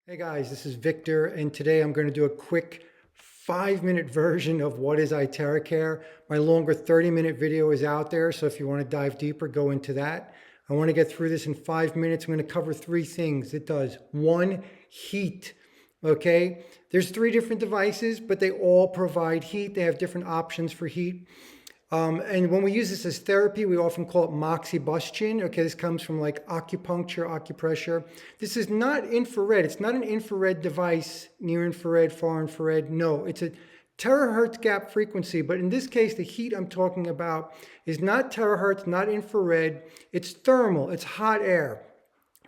Hey guys, this is Victor, and today I'm going to do a quick 5-minute version of what is iTeraCare. My longer 30-minute video is out there, so if you want to dive deeper, go into that. I want to get through this in 5 minutes. I'm going to cover 3 things it does. 1, heat. Okay, there's 3 different devices, but they all provide heat. They have different options for heat. And when we use this as therapy, we often call it moxibustion. Okay, this comes from like acupuncture, acupressure. This is not infrared. It's not an infrared device, near infrared, far infrared. No, it's a terahertz gap frequency. But in this case, the heat I'm talking about is not terahertz, not infrared. It's thermal, it's hot air.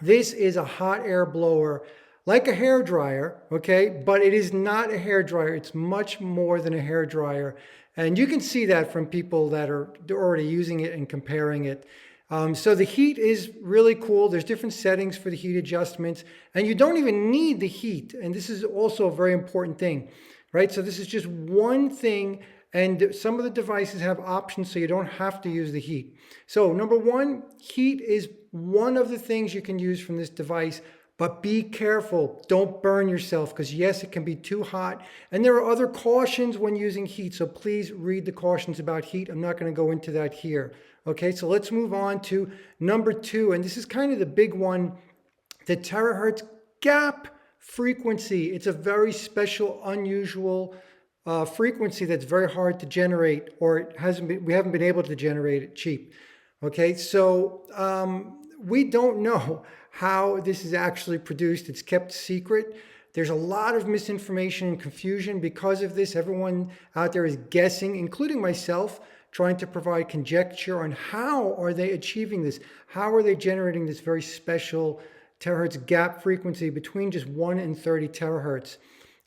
This is a hot air blower like a hair dryer, okay? But it is not a hair dryer. It's much more than a hair dryer. And you can see that from people that are already using it and comparing it. So the heat is really cool. There's different settings for the heat adjustments, and you don't even need the heat. And this is also a very important thing, right? So this is just one thing, and some of the devices have options so you don't have to use the heat. So number 1, heat is one of the things you can use from this device. But be careful, don't burn yourself, because yes, it can be too hot. And there are other cautions when using heat, so please read the cautions about heat. I'm not going to go into that here. Okay, so let's move on to number 2, and this is kind of the big one, the terahertz gap frequency. It's a very special, unusual frequency that's very hard to generate, or we haven't been able to generate it cheap. Okay, so we don't know how this is actually produced. It's kept secret. There's a lot of misinformation and confusion because of this. Everyone out there is guessing, including myself, trying to provide conjecture on how are they achieving this? How are they generating this very special terahertz gap frequency between just 1 and 30 terahertz?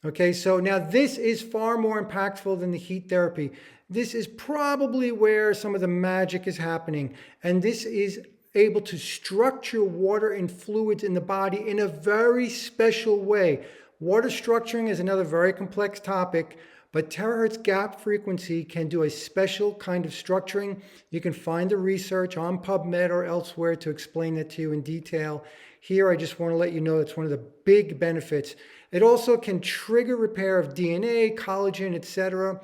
Okay, so now this is far more impactful than the heat therapy. This is probably where some of the magic is happening. And this is able to structure water and fluids in the body in a very special way. Water structuring is another very complex topic, but terahertz gap frequency can do a special kind of structuring. You can find the research on PubMed or elsewhere to explain that to you in detail. Here, I just want to let you know that's one of the big benefits. It also can trigger repair of DNA, collagen, etc.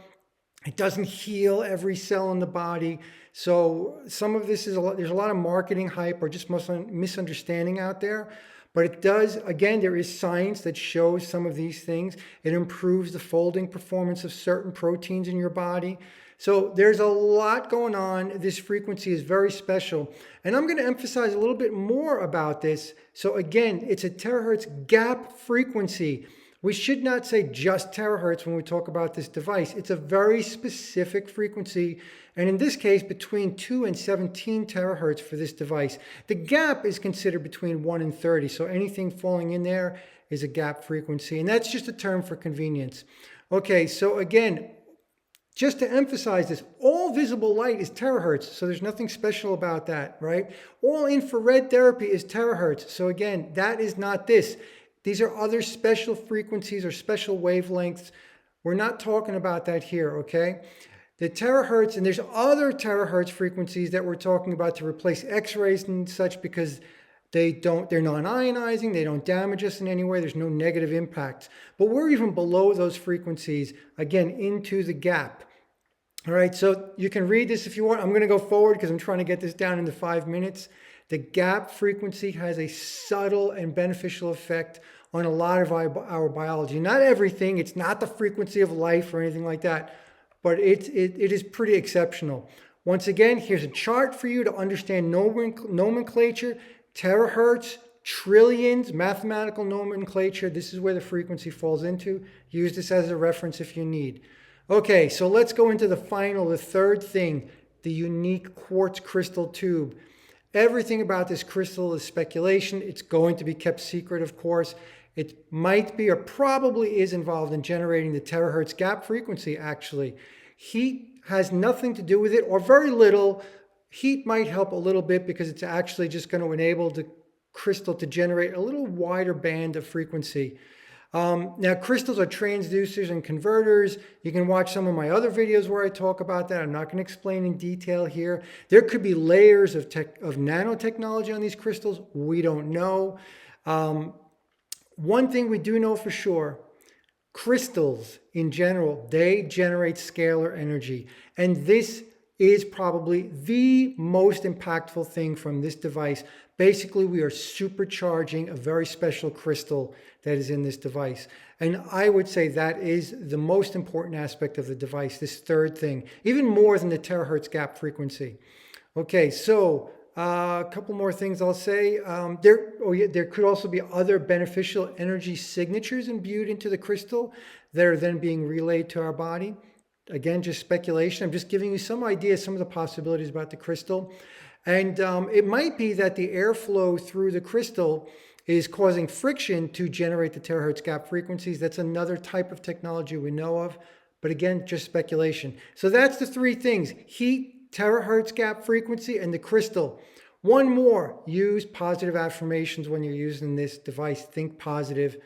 It doesn't heal every cell in the body. So some of this there's a lot of marketing hype or just misunderstanding out there. But it does, again, there is science that shows some of these things. It improves the folding performance of certain proteins in your body. So there's a lot going on. This frequency is very special. And I'm going to emphasize a little bit more about this. So again, it's a terahertz gap frequency. We should not say just terahertz when we talk about this device. It's a very specific frequency, and in this case, between 2 and 17 terahertz for this device. The gap is considered between 1 and 30, so anything falling in there is a gap frequency, and that's just a term for convenience. Okay, so again, just to emphasize this, all visible light is terahertz, so there's nothing special about that, right? All infrared therapy is terahertz, so again, that is not this. These are other special frequencies or special wavelengths. We're not talking about that here, okay? The terahertz, and there's other terahertz frequencies that we're talking about to replace X-rays and such because they're non-ionizing, they don't damage us in any way, there's no negative impacts. But we're even below those frequencies, again, into the gap. All right, so you can read this if you want. I'm going to go forward because I'm trying to get this down into 5 minutes. The gap frequency has a subtle and beneficial effect on a lot of our biology. Not everything, it's not the frequency of life or anything like that, but it is pretty exceptional. Once again, here's a chart for you to understand nomenclature, terahertz, trillions, mathematical nomenclature. This is where the frequency falls into. Use this as a reference if you need. Okay, so let's go into the third thing, the unique quartz crystal tube. Everything about this crystal is speculation. It's going to be kept secret, of course. It might be or probably is involved in generating the terahertz gap frequency, actually. Heat has nothing to do with it, or very little. Heat might help a little bit because it's actually just going to enable the crystal to generate a little wider band of frequency. Now, crystals are transducers and converters. You can watch some of my other videos where I talk about that. I'm not going to explain in detail here. There could be layers of nanotechnology on these crystals. We don't know. one thing we do know for sure, crystals in general, they generate scalar energy. And this is probably the most impactful thing from this device. Basically, we are supercharging a very special crystal that is in this device. And I would say that is the most important aspect of the device, this third thing, even more than the terahertz gap frequency. Okay, so a couple more things I'll say. There could also be other beneficial energy signatures imbued into the crystal that are then being relayed to our body. Again, just speculation. I'm just giving you some ideas, some of the possibilities about the crystal. And it might be that the airflow through the crystal is causing friction to generate the terahertz gap frequencies. That's another type of technology we know of. But again, just speculation. So that's the three things: heat, terahertz gap frequency, and the crystal. One more: use positive affirmations when you're using this device. Think positive.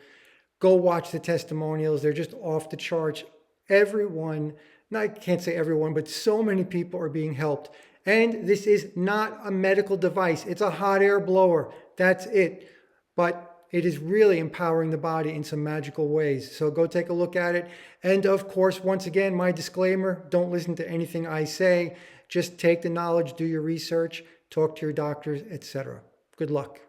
Go watch the testimonials. They're just off the charts. Everyone, I can't say everyone, but so many people are being helped. And this is not a medical device. It's a hot air blower. That's it. But it is really empowering the body in some magical ways. So go take a look at it. And of course, once again, my disclaimer: don't listen to anything I say. Just take the knowledge, do your research, talk to your doctors, etc. Good luck.